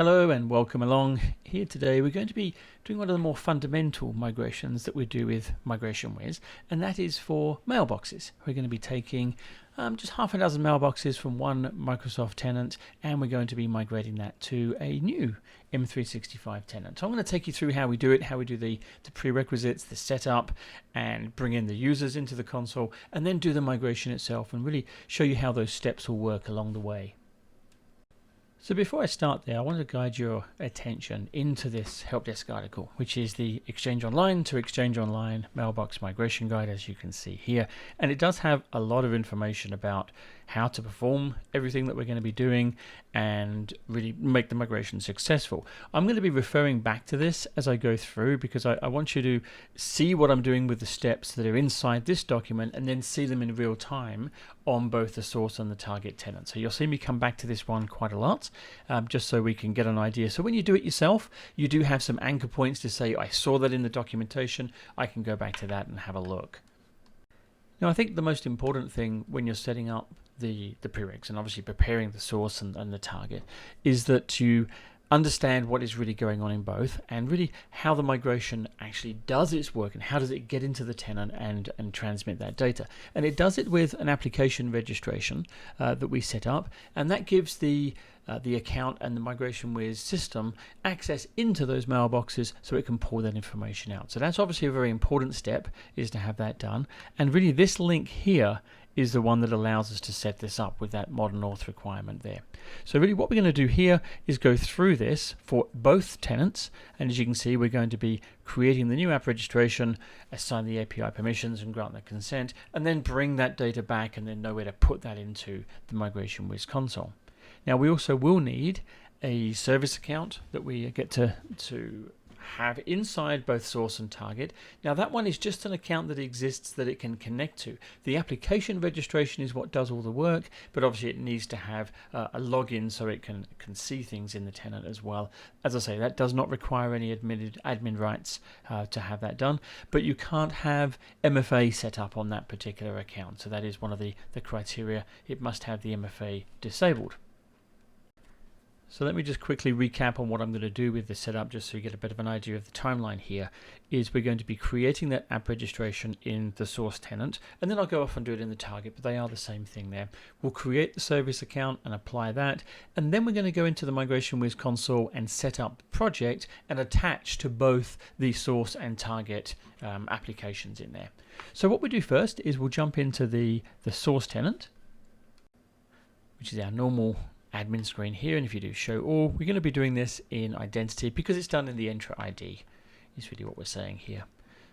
Hello and welcome along. Here today we're going to be doing one of the more fundamental migrations that we do with MigrationWiz, and that is for mailboxes. We're going to be taking just half a dozen mailboxes from one Microsoft tenant, and we're going to be migrating that to a new M365 tenant. So I'm going to take you through how we do it, how we do the prerequisites, the setup, and bring in the users into the console, and then do the migration itself and really show you how those steps will work along the way. So before I start there, I want to guide your attention into this help desk article, which is the Exchange Online to Exchange Online Mailbox Migration Guide, as you can see here. And it does have a lot of information about how to perform everything that we're going to be doing and really make the migration successful. I'm going to be referring back to this as I go through because I want you to see what I'm doing with the steps that are inside this document and then see them in real time on both the source and the target tenant. So you'll see me come back to this one quite a lot, just so we can get an idea. So when you do it yourself, you do have some anchor points to say, I saw that in the documentation, I can go back to that and have a look. Now, I think the most important thing when you're setting up the prereqs and obviously preparing the source and the target is that you understand what is really going on in both and really how the migration actually does its work and how does it get into the tenant and transmit that data. And it does it with an application registration that we set up, and that gives the account and the MigrationWiz system access into those mailboxes so it can pull that information out. So that's obviously a very important step, is to have that done. And really this link here is the one that allows us to set this up with that modern auth requirement there. So really what we're going to do here is go through this for both tenants, and as you can see we're going to be creating the new app registration, assign the API permissions and grant the consent, and then bring that data back and then know where to put that into the MigrationWiz console. Now we also will need a service account that we get to have inside both source and target. Now that one is just an account that exists that it can connect to. The application registration is what does all the work, but obviously it needs to have a login so it can see things in the tenant as well. As I say, that does not require any admin rights to have that done, but you can't have MFA set up on that particular account. So that is one of the criteria. It must have the MFA disabled. So let me just quickly recap on what I'm going to do with this setup, just so you get a bit of an idea of the timeline here. Is we're going to be creating that app registration in the source tenant, and then I'll go off and do it in the target, but they are the same thing there. We'll create the service account and apply that, and then we're going to go into the MigrationWiz console and set up the project and attach to both the source and target applications in there. So what we do first is we'll jump into the source tenant, which is our normal admin screen here, and if you do show all, we're going to be doing this in identity because it's done in the enter ID is really what we're saying here.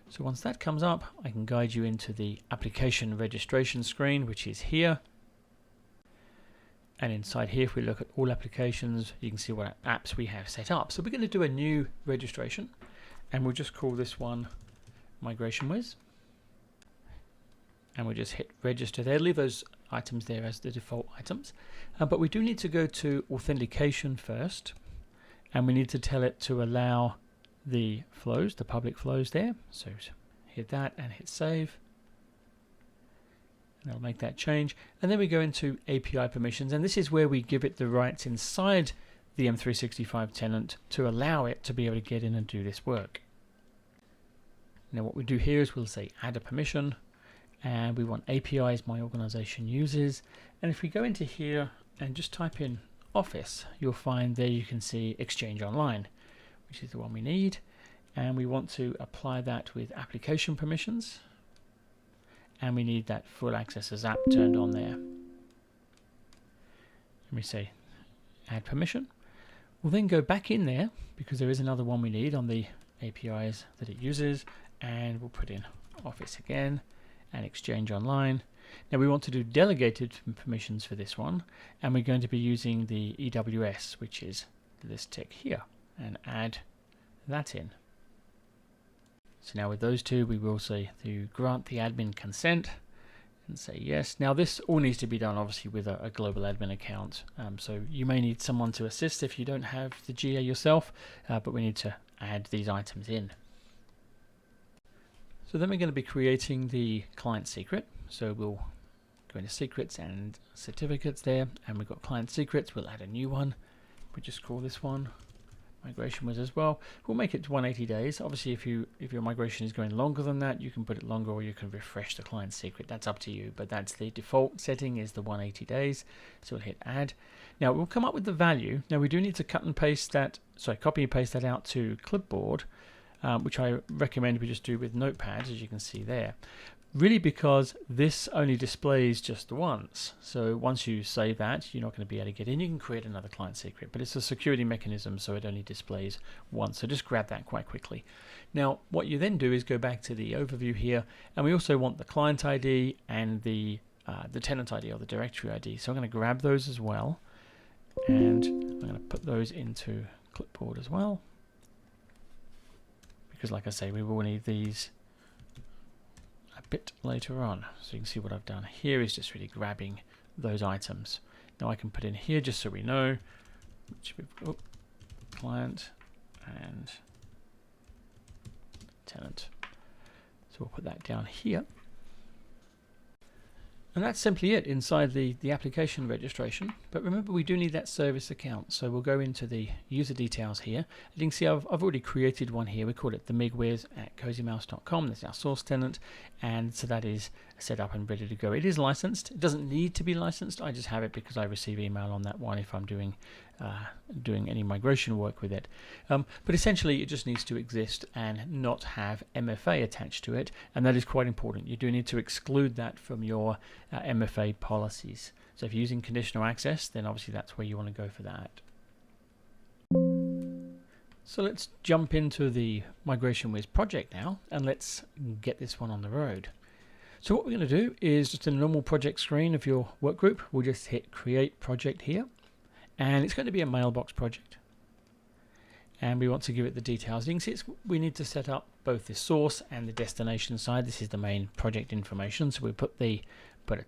So once that comes up, I can guide you into the application registration screen, which is here, and inside here if we look at all applications, you can see what apps we have set up. So we're going to do a new registration, and we'll just call this one MigrationWiz, and we'll just hit register there. Leave those items there as the default items, but we do need to go to authentication first, and we need to tell it to allow the flows, the public flows there. So hit that and hit save, and I'll make that change. And then we go into API permissions, and this is where we give it the rights inside the M365 tenant to allow it to be able to get in and do this work. Now what we do here is we'll say add a permission, and we want APIs my organization uses. And if we go into here and just type in Office, you'll find there you can see Exchange Online, which is the one we need, and we want to apply that with application permissions, and we need that full access as app turned on there. And we say add permission. We'll then go back in there because there is another one we need on the APIs that it uses, and we'll put in Office again and Exchange Online. Now we want to do delegated permissions for this one, and we're going to be using the EWS, which is this tick here, and add that in. So now with those two, we will say to grant the admin consent and say yes. Now this all needs to be done obviously with a global admin account, so you may need someone to assist if you don't have the GA yourself, but we need to add these items in. So then we're going to be creating the client secret. So we'll go into secrets and certificates there, and we've got client secrets. We'll add a new one, we just call this one MigrationWiz as well. We'll make it to 180 days. Obviously, if your migration is going longer than that, you can put it longer, or you can refresh the client secret. That's up to you, but that's the default setting, is the 180 days. So we'll hit add. Now we'll come up with the value. Now we do need to copy and paste that out to clipboard, which I recommend we just do with Notepad, as you can see there. Really, because this only displays just once. So once you save that, you're not going to be able to get in. You can create another client secret, but it's a security mechanism, so it only displays once. So just grab that quite quickly. Now, what you then do is go back to the overview here, and we also want the client ID and the tenant ID, or the directory ID. So I'm going to grab those as well, and I'm going to put those into clipboard as well, because like I say, we will need these a bit later on. So you can see what I've done here is just really grabbing those items. Now I can put in here, just so we know, which we've got client and tenant. So we'll put that down here. And that's simply it inside the application registration. But remember, we do need that service account. So we'll go into the user details here. As you can see, I've already created one here. We call it the MigrateWiz at cozymouse.com. That's our source tenant. And so that is set up and ready to go. It is licensed. It doesn't need to be licensed. I just have it because I receive email on that one if I'm doing any migration work with it. But essentially, it just needs to exist and not have MFA attached to it. And that is quite important. You do need to exclude that from your MFA policies. So if you're using conditional access, then obviously that's where you want to go for that. So let's jump into the MigrationWiz project now, and let's get this one on the road. So what we're going to do is, just in a normal project screen of your work group, we'll just hit create project here, and it's going to be a mailbox project. And we want to give it the details. You can see we need to set up both the source and the destination side. This is the main project information, so we put a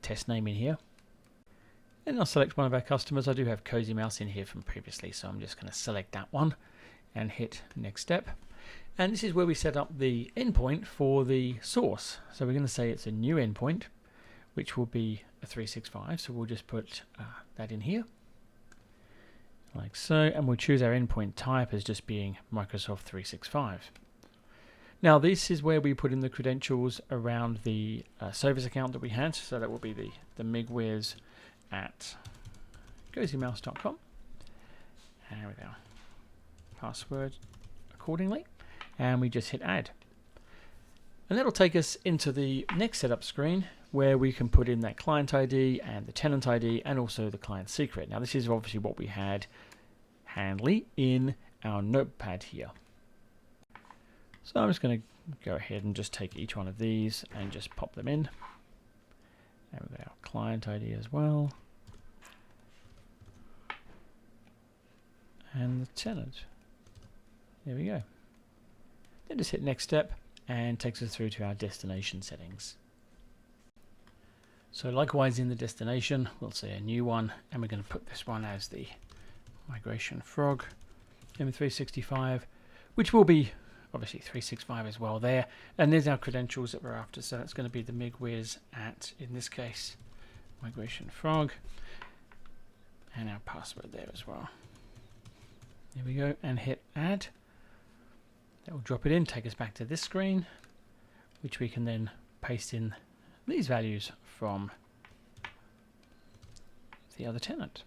test name in here. And I'll select one of our customers. I do have Cozy Mouse in here from previously, so I'm just going to select that one and hit next step. And this is where we set up the endpoint for the source. So we're going to say it's a new endpoint, which will be a 365. So we'll just put that in here, like so, and we'll choose our endpoint type as just being Microsoft 365. Now this is where we put in the credentials around the service account that we had. So that will be the MigrateWiz at cozymouse.com. There we go. Password accordingly, and we just hit add. And that'll take us into the next setup screen, where we can put in that client ID and the tenant ID and also the client secret. Now this is obviously what we had handy in our notepad here. So I'm just going to go ahead and just take each one of these and just pop them in. And with our client ID as well. And the tenant. There we go. Then just hit next step, and takes us through to our destination settings. So likewise in the destination, we'll say a new one, and we're going to put this one as the Migration Frog M365, which will be obviously 365 as well there. And there's our credentials that we're after. So that's going to be the MigrateWiz at, in this case, Migration Frog, and our password there as well. There we go, and hit add. That will drop it in, take us back to this screen, which we can then paste in these values from the other tenant.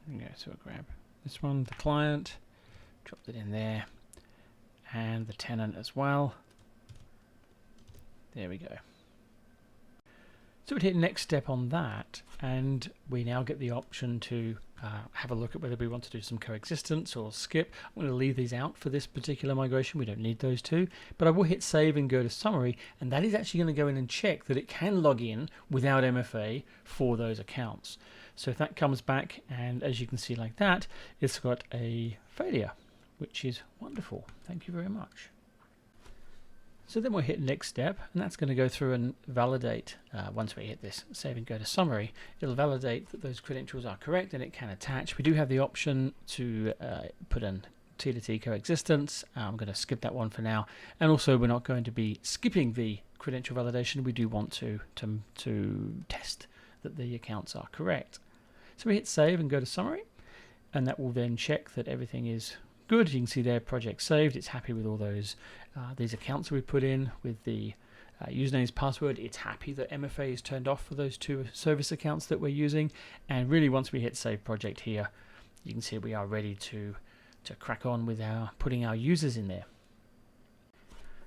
There we go, so we'll grab this one, the client, drop it in there, and the tenant as well. There we go. So we'd hit next step on that, and we now get the option to have a look at whether we want to do some coexistence or skip. I'm going to leave these out for this particular migration. We don't need those two, but I will hit save and go to summary, and that is actually going to go in and check that it can log in without MFA for those accounts. So if that comes back, and as you can see like that, it's got a failure, which is wonderful. Thank you very much. So then we'll hit next step, and that's going to go through and validate. Once we hit this save and go to summary, it'll validate that those credentials are correct and it can attach. We do have the option to put in T2T coexistence. I'm going to skip that one for now, and also we're not going to be skipping the credential validation. We do want to test that the accounts are correct. So we hit save and go to summary, and that will then check that everything is good. You can see there, project saved. It's happy with all those these accounts that we put in with the username's password. It's happy that MFA is turned off for those 2 service accounts that we're using. And really, once we hit save project here, you can see we are ready to crack on with putting our users in there.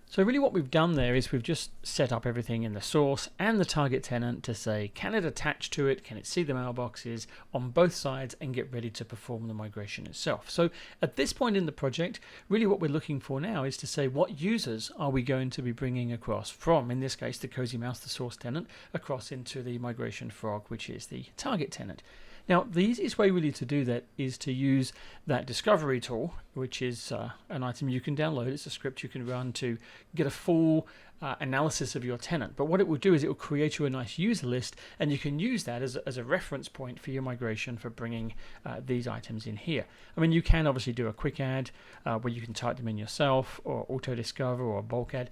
So really what we've done there is we've just set up everything in the source and the target tenant to say, can it attach to it? Can it see the mailboxes on both sides and get ready to perform the migration itself? So at this point in the project, really what we're looking for now is to say, what users are we going to be bringing across from, in this case, the Cozy Mouse, the source tenant, across into the Migration Frog, which is the target tenant. Now, the easiest way really to do that is to use that discovery tool, which is an item you can download. It's a script you can run to get a full analysis of your tenant. But what it will do is it will create you a nice user list, and you can use that as a reference point for your migration for bringing these items in here. I mean, you can obviously do a quick add where you can type them in yourself, or auto discover, or a bulk add.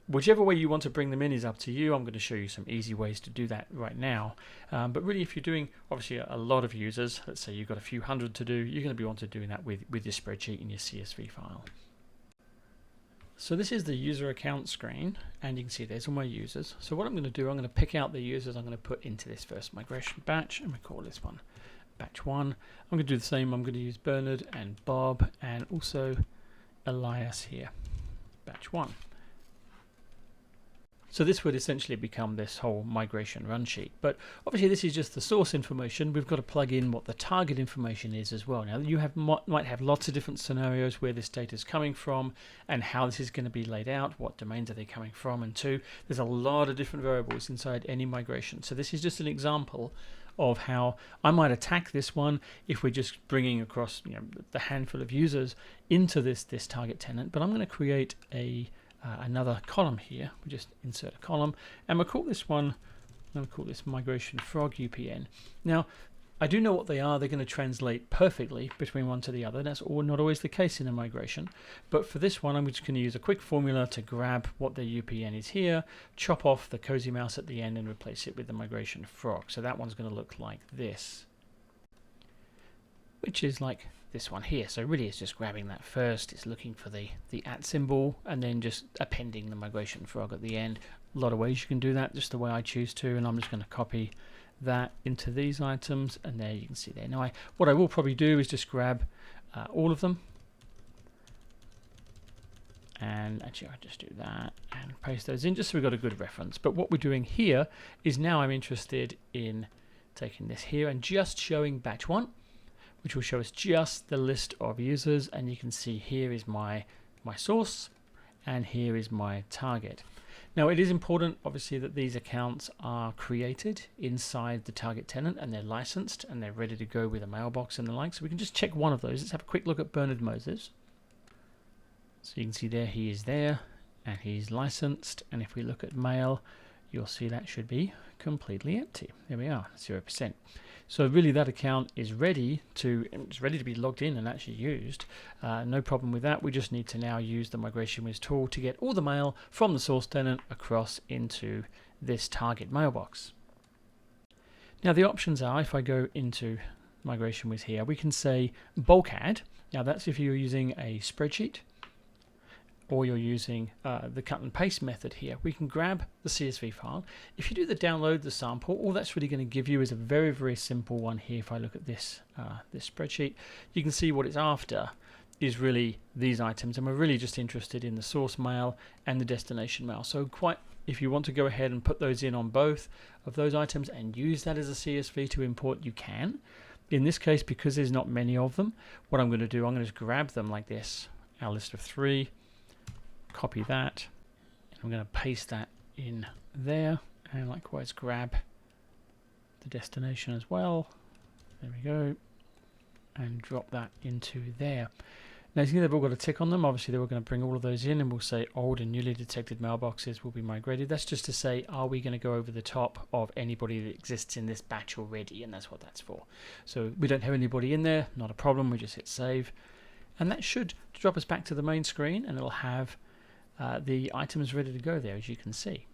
Whichever way you want to bring them in is up to you. I'm going to show you some easy ways to do that right now. But really, if you're doing obviously a lot of users, let's say you've got a few hundred to do, you're going to be wanting to do that with your spreadsheet and your CSV file. So this is the user account screen, and you can see there's all my users. So what I'm going to do, I'm going to pick out the users I'm going to put into this first migration batch, and we call this one batch 1. I'm going to do the same. I'm going to use Bernard and Bob and also Elias here, batch 1. So this would essentially become this whole migration run sheet. But obviously this is just the source information. We've got to plug in what the target information is as well. Now you might have lots of different scenarios where this data is coming from and how this is going to be laid out. What domains are they coming from? And 2, there's a lot of different variables inside any migration. So this is just an example of how I might attack this one if we're just bringing across the handful of users into this target tenant. But I'm going to create another column here. We just insert a column, and we'll call this one, I'm going to call this Migration Frog UPN. Now, I do know what they are. They're going to translate perfectly between one to the other. That's not always the case in a migration. But for this one, I'm just going to use a quick formula to grab what the UPN is here, chop off the Cozy Mouse at the end, and replace it with the Migration Frog. So that one's going to look like this, which is like this one here. So really it's just grabbing that first, it's looking for the @ symbol, and then just appending the Migration Frog at the end. A lot of ways you can do that, just the way I choose to, and I'm just going to copy that into these items, and there you can see there. Now what I will probably do is just grab all of them, and actually I'll just do that and paste those in just so we've got a good reference. But what we're doing here is now I'm interested in taking this here and just showing batch 1, which will show us just the list of users, and you can see here is my source and here is my target. Now it is important obviously that these accounts are created inside the target tenant and they're licensed and they're ready to go with a mailbox and the like. So we can just check one of those. Let's have a quick look at Bernard Moses. So you can see there he is there and he's licensed, and if we look at mail, you'll see that should be completely empty. There we are, 0%. So really that account is ready to be logged in and actually used. No problem with that. We just need to now use the MigrationWiz tool to get all the mail from the source tenant across into this target mailbox. Now the options are, if I go into MigrationWiz here, we can say bulk add. Now that's if you're using a spreadsheet or you're using the cut and paste method here. We can grab the CSV file. If you do the download the sample, all that's really going to give you is a very, very simple one here. If I look at this this spreadsheet, you can see what it's after is really these items, and we're really just interested in the source mail and the destination mail. So if you want to go ahead and put those in on both of those items and use that as a CSV to import, you can. In this case, because there's not many of them, what I'm going to do, I'm going to just grab them like this, our list of 3, copy that, and I'm going to paste that in there, and likewise grab the destination as well. There we go, and drop that into there. Now you see they've all got a tick on them. Obviously they were going to bring all of those in, and we'll say old and newly detected mailboxes will be migrated. That's just to say, are we going to go over the top of anybody that exists in this batch already, and that's what that's for. So we don't have anybody in there, not a problem. We just hit save, and that should drop us back to the main screen, and it'll have the items ready to go there, as you can see.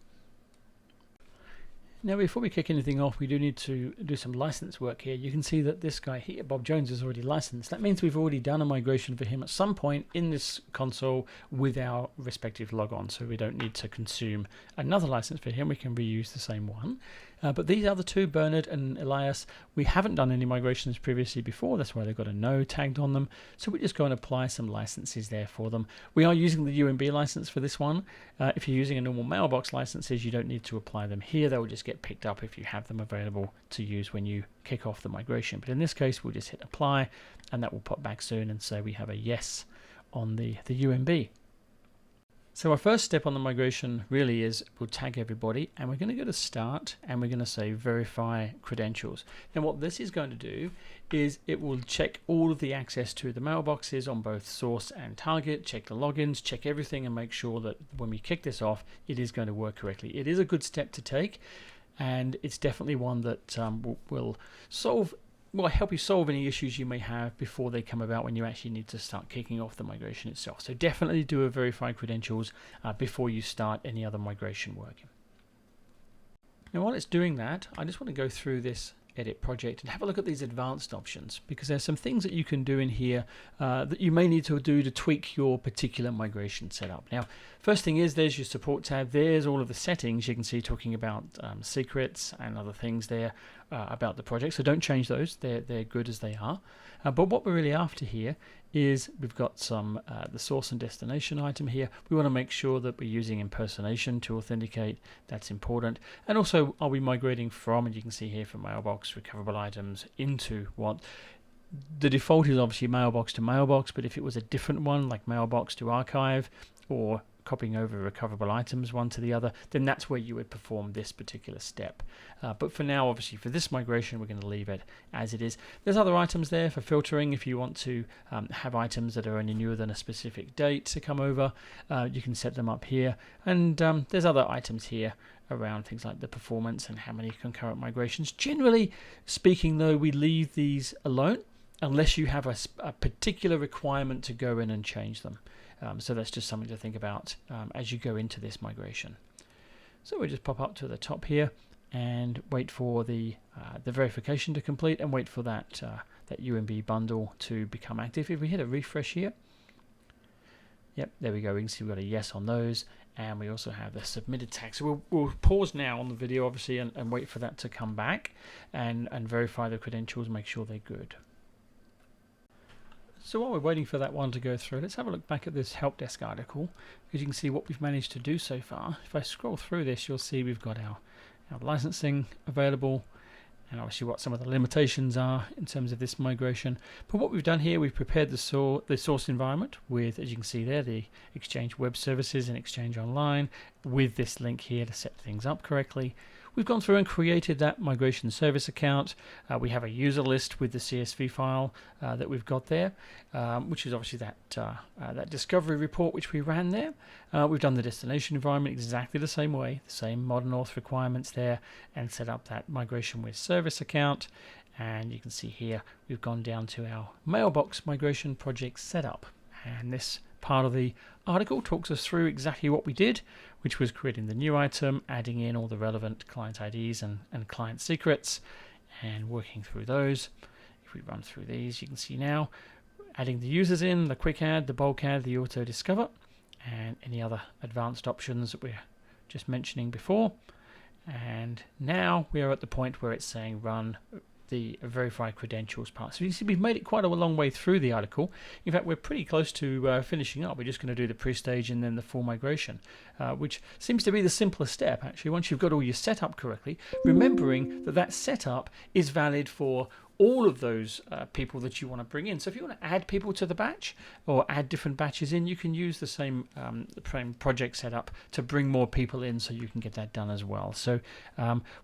Now before we kick anything off, we do need to do some license work here. You can see that this guy here, Bob Jones, is already licensed. That means we've already done a migration for him at some point in this console with our respective logon, so we don't need to consume another license for him. We can reuse the same one. But these other two, Bernard and Elias, we haven't done any migrations previously before. That's why they've got a no tagged on them. So we're just going to apply some licenses there for them. We are using the UMB license for this one. If you're using a normal mailbox licenses, you don't need to apply them here. They will just get picked up if you have them available to use when you kick off the migration. But in this case, we'll just hit apply, and that will pop back soon and say we have a yes on the UMB. So our first step on the migration really is we'll tag everybody, and we're going to go to start, and we're going to say verify credentials. Now what this is going to do is it will check all of the access to the mailboxes on both source and target, check the logins, check everything, and make sure that when we kick this off, it is going to work correctly. It is a good step to take, and it's definitely one that will help you solve any issues you may have before they come about when you actually need to start kicking off the migration itself. So definitely do a verify credentials before you start any other migration work. Now while it's doing that, I just want to go through this edit project and have a look at these advanced options, because there's some things that you can do in here that you may need to do to tweak your particular migration setup. Now first thing is there's your support tab. There's all of the settings you can see talking about secrets and other things there about the project, so don't change those. They're good as they are. But what we're really after here is we've got some the source and destination item here. We want to make sure that we're using impersonation to authenticate. That's important. And also, are we migrating from, and you can see here, from mailbox recoverable items into what? The default is obviously mailbox to mailbox, but if it was a different one like mailbox to archive, or copying over recoverable items one to the other, then that's where you would perform this particular step. But for now, obviously for this migration, we're going to leave it as it is. There's other items there for filtering. If you want to have items that are only newer than a specific date to come over, you can set them up here. And there's other items here around things like the performance and how many concurrent migrations. Generally speaking though, we leave these alone unless you have a particular requirement to go in and change them. So that's just something to think about as you go into this migration. So we'll just pop up to the top here and wait for the verification to complete, and wait for that UMB bundle to become active. If we hit a refresh here, yep, there we go. We can see we've got a yes on those, and we also have the submitted tag. So we'll pause now on the video, obviously, and wait for that to come back and verify the credentials, make sure they're good. So while we're waiting for that one to go through, let's have a look back at this help desk article, because you can see what we've managed to do so far. If I scroll through this, you'll see we've got our licensing available, and obviously what some of the limitations are in terms of this migration. But what we've done here, we've prepared the source environment with, as you can see there, the Exchange Web Services and Exchange Online, with this link here to set things up correctly. We've gone through and created that migration service account. We have a user list with the CSV file that we've got there, which is obviously that discovery report which we ran there. We've done the destination environment exactly the same way, the same modern auth requirements there, and set up that MigrationWiz service account. And you can see here we've gone down to our mailbox migration project setup, and this part of the article talks us through exactly what we did, which was creating the new item, adding in all the relevant client IDs and client secrets, and working through those. If we run through these, you can see now adding the users in, the quick add, the bulk add, the auto discover, and any other advanced options that we're just mentioning before. And now we are at the point where it's saying run the verify credentials part. So you see we've made it quite a long way through the article. In fact, we're pretty close to finishing up. We're just going to do the pre-stage and then the full migration, which seems to be the simplest step actually, once you've got all your setup correctly, remembering that that setup is valid for all of those people that you want to bring in. So if you want to add people to the batch or add different batches in, you can use the same project setup to bring more people in, so you can get that done as well. So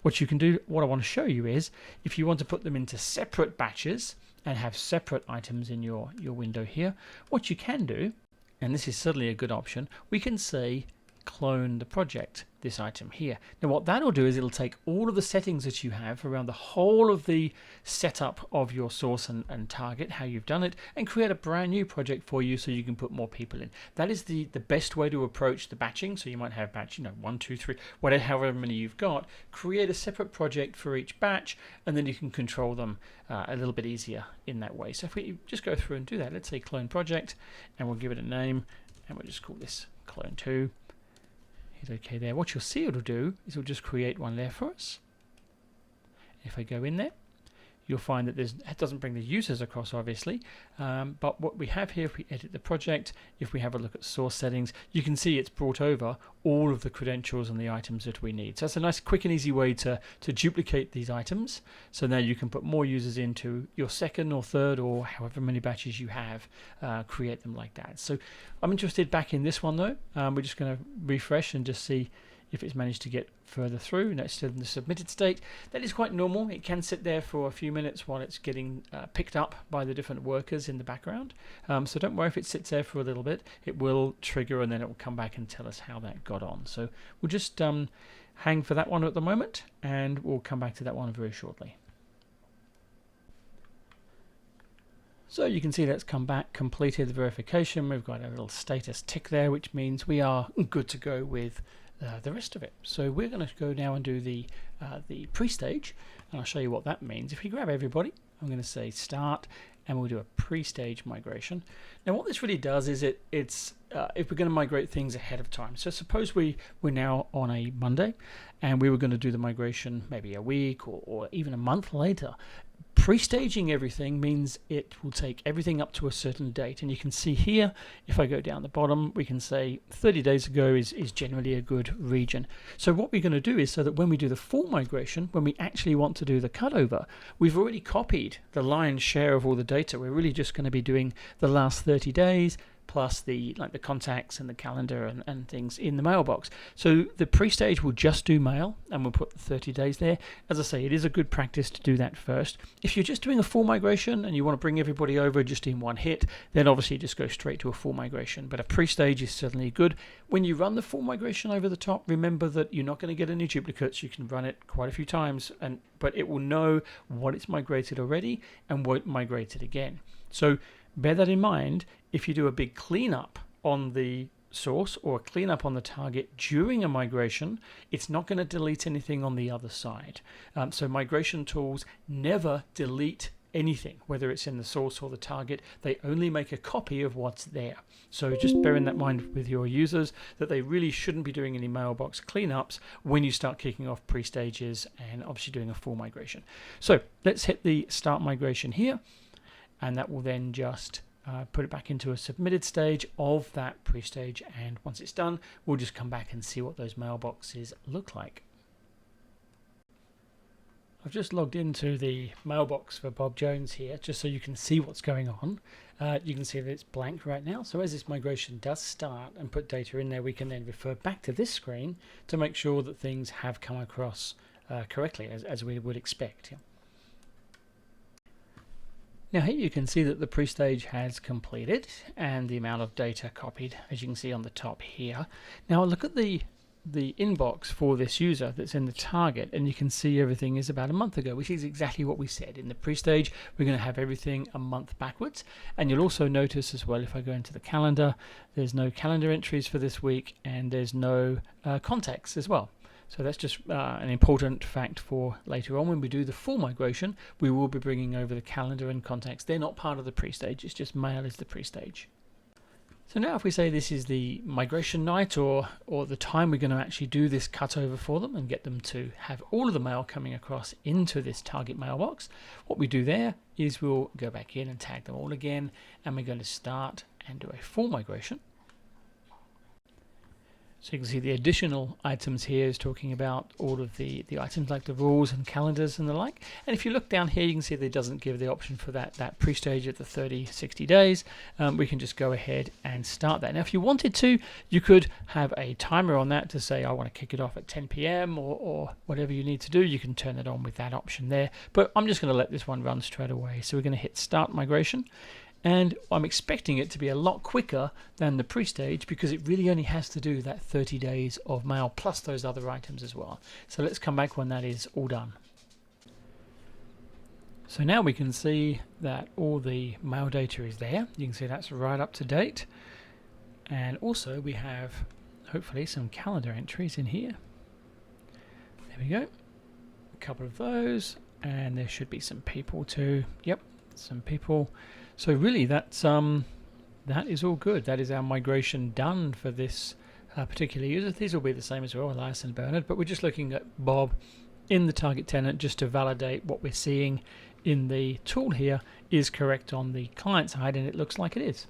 what you can do, what I want to show you is, if you want to put them into separate batches and have separate items in your window here, what you can do, and this is certainly a good option, we can say clone the project. this item here. Now what that'll do is it'll take all of the settings that you have around the whole of the setup of your source and target, how you've done it, and create a brand new project for you so you can put more people in. That is the best way to approach the batching. So you might have batch, 1, 2, 3, whatever, however many you've got. Create a separate project for each batch, and then you can control them a little bit easier in that way. So if we just go through and do that, let's say clone project, and we'll give it a name, and we'll just call this clone 2. Hit OK there. What you'll see it'll do is it'll just create one there for us. If I go in there, you'll find that it doesn't bring the users across, obviously, but what we have here, if we edit the project, if we have a look at source settings, you can see it's brought over all of the credentials and the items that we need. So that's a nice, quick and easy way to duplicate these items. So now you can put more users into your second or third or however many batches you have, create them like that. So I'm interested back in this one though. We're just going to refresh and just see if it's managed to get further through. No, it's still in the submitted state. That is quite normal. It can sit there for a few minutes while it's getting picked up by the different workers in the background. So don't worry if it sits there for a little bit. It will trigger and then it will come back and tell us how that got on. So we'll just hang for that one at the moment, and we'll come back to that one very shortly. So you can see that's come back, completed the verification. We've got a little status tick there, which means we are good to go with the rest of it. So we're going to go now and do the pre-stage, and I'll show you what that means. If we grab everybody, I'm going to say start, and we'll do a pre-stage migration. Now what this really does is it's if we're going to migrate things ahead of time. So suppose we're now on a Monday, and we were going to do the migration maybe a week or even a month later. Pre-staging everything means it will take everything up to a certain date, and you can see here, if I go down the bottom, we can say 30 days ago is generally a good region. So what we're going to do is, so that when we do the full migration, when we actually want to do the cutover, we've already copied the lion's share of all the data. We're really just going to be doing the last 30 days plus the contacts and the calendar and things in the mailbox. So the pre-stage will just do mail, and we'll put the 30 days there. As I say, it is a good practice to do that first. If you're just doing a full migration and you want to bring everybody over just in one hit, then obviously just go straight to a full migration. But a pre-stage is certainly good. When you run the full migration over the top, remember that you're not going to get any duplicates. You can run it quite a few times, but it will know what it's migrated already and won't migrate it again. So bear that in mind. If you do a big cleanup on the source or a cleanup on the target during a migration, it's not going to delete anything on the other side. So migration tools never delete anything, whether it's in the source or the target. They only make a copy of what's there. So just bear in that mind with your users, that they really shouldn't be doing any mailbox cleanups when you start kicking off pre-stages and obviously doing a full migration. So let's hit the start migration here, and that will then just put it back into a submitted stage of that pre-stage, and once it's done, we'll just come back and see what those mailboxes look like. I've just logged into the mailbox for Bob Jones here, just so you can see what's going on. You can see that it's blank right now, so as this migration does start and put data in there, we can then refer back to this screen to make sure that things have come across correctly, as we would expect. Yeah. Now here you can see that the pre-stage has completed and the amount of data copied, as you can see on the top here. Now look at the inbox for this user that's in the target, and you can see everything is about a month ago, which is exactly what we said. In the pre-stage, we're going to have everything a month backwards, and you'll also notice as well, if I go into the calendar, there's no calendar entries for this week, and there's no contacts as well. So that's just an important fact for later on when we do the full migration. We will be bringing over the calendar and contacts. They're not part of the pre-stage, it's just mail is the pre-stage. So now if we say this is the migration night or the time we're going to actually do this cutover for them and get them to have all of the mail coming across into this target mailbox, what we do there is we'll go back in and tag them all again, and we're going to start and do a full migration. So you can see the additional items here is talking about all of the items like the rules and calendars and the like. And if you look down here, you can see that it doesn't give the option for that pre-stage at the 60 days. We can just go ahead and start that. Now, if you wanted to, you could have a timer on that to say, I want to kick it off at 10 p.m. or whatever you need to do. You can turn it on with that option there. But I'm just going to let this one run straight away. So we're going to hit Start Migration. And I'm expecting it to be a lot quicker than the pre-stage because it really only has to do that 30 days of mail plus those other items as well. So let's come back when that is all done. So now we can see that all the mail data is there. You can see that's right up to date. And also we have hopefully some calendar entries in here. There we go. A couple of those. And there should be some people too. Yep, some people. So really that's that is all good. That is our migration done for this particular user. These will be the same as well, Elias and Bernard, but we're just looking at Bob in the target tenant just to validate what we're seeing in the tool here is correct on the client side, and it looks like it is.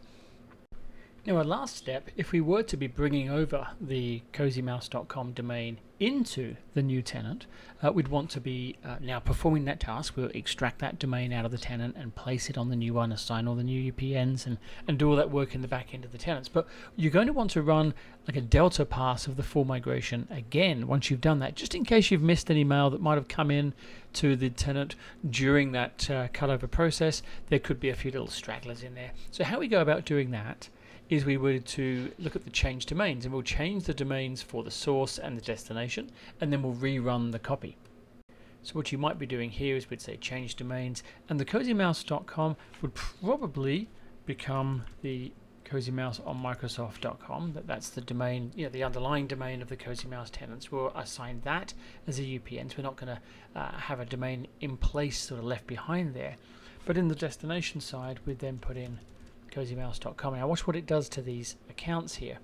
Now our last step, if we were to be bringing over the cozymouse.com domain into the new tenant, we'd want to be now performing that task. We'll extract that domain out of the tenant and place it on the new one, assign all the new UPNs and do all that work in the back end of the tenants. But you're going to want to run like a delta pass of the full migration again once you've done that, just in case you've missed any mail that might have come in to the tenant during that cutover process. There could be a few little stragglers in there. So how we go about doing that is we were to look at the change domains, and we'll change the domains for the source and the destination, and then we'll rerun the copy. So what you might be doing here is we'd say change domains, and the cozymouse.com would probably become the cozymouse on Microsoft.com. That's the domain, the underlying domain of the cozymouse tenants. We'll assign that as a UPN. So we're not going to have a domain in place sort of left behind there. But in the destination side, we'd then put in cozymouse.com. Now watch what it does to these accounts here.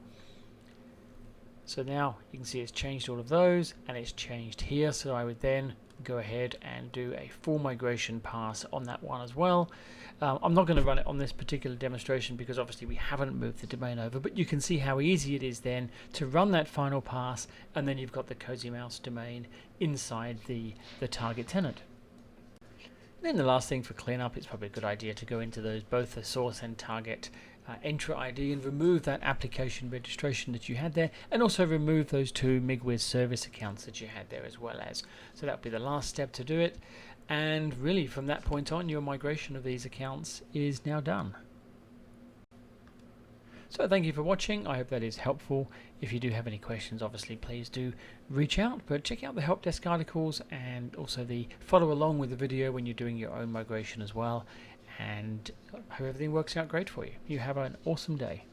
So now you can see it's changed all of those, and it's changed here. So I would then go ahead and do a full migration pass on that one as well. I'm not going to run it on this particular demonstration because obviously we haven't moved the domain over, but you can see how easy it is then to run that final pass, and then you've got the cozymouse domain inside the target tenant. Then the last thing for cleanup, it's probably a good idea to go into those, both the source and target entry ID, and remove that application registration that you had there, and also remove those two MigrateWiz service accounts that you had there as well as. So that would be the last step to do it, and really from that point on your migration of these accounts is now done. So thank you for watching. I hope that is helpful. If you do have any questions, obviously please do reach out, but check out the help desk articles and also the follow along with the video when you're doing your own migration as well, and hope everything works out great for you. You have an awesome day.